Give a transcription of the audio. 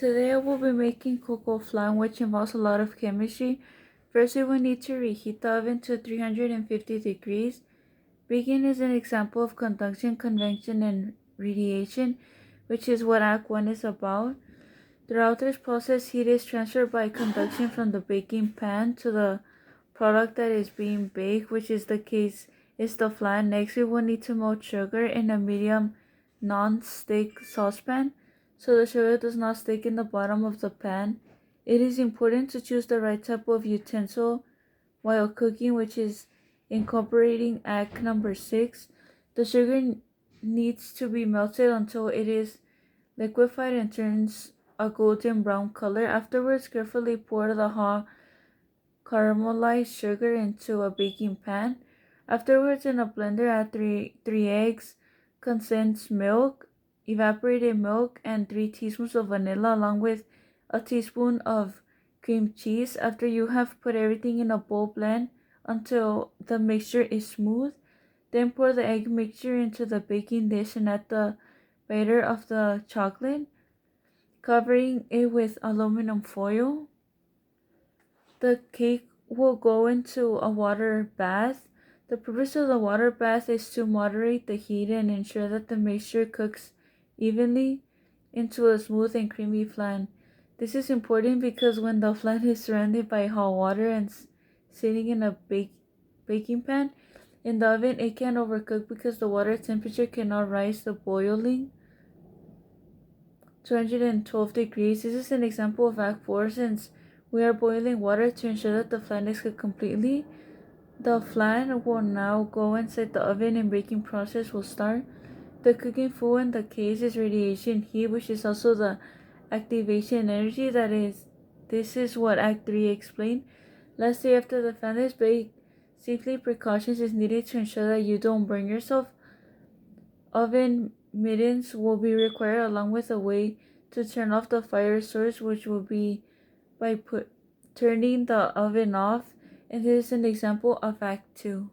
Today I will be making cocoa flan, which involves a lot of chemistry. First, we will need to reheat the oven to 350 degrees. Baking is an example of conduction, convection, and radiation, which is what Act 1 is about. Throughout this process, heat is transferred by conduction from the baking pan to the product that is being baked, which is the case is the flan. Next, we will need to melt sugar in a medium non-stick saucepan so the sugar does not stick in the bottom of the pan. It is important to choose the right type of utensil while cooking, which is incorporating Act number 6. The sugar needs to be melted until it is liquefied and turns a golden brown color. Afterwards, carefully pour the hot caramelized sugar into a baking pan. Afterwards, in a blender, add 3 eggs, condensed milk, evaporated milk, and 3 teaspoons of vanilla along with a teaspoon of cream cheese. After you have put everything in a bowl, blend until the mixture is smooth. Then pour the egg mixture into the baking dish and add the batter of the chocolate, covering it with aluminum foil. The cake will go into a water bath. The purpose of the water bath is to moderate the heat and ensure that the mixture cooks evenly into a smooth and creamy flan. This is important because when the flan is surrounded by hot water and sitting in a baking pan in the oven, it can overcook because the water temperature cannot rise to boiling 212 degrees. This is an example of Act 4 since we are boiling water to ensure that the flan is cooked completely. The flan will now go inside the oven and baking process will start. The cooking fuel in the case is radiation heat, which is also the activation energy. This is what Act 3 explained. Lastly, after the flan is baked, safety precautions is needed to ensure that you don't burn yourself. Oven mittens will be required along with a way to turn off the fire source, which will be by turning the oven off, and this is an example of Act 2.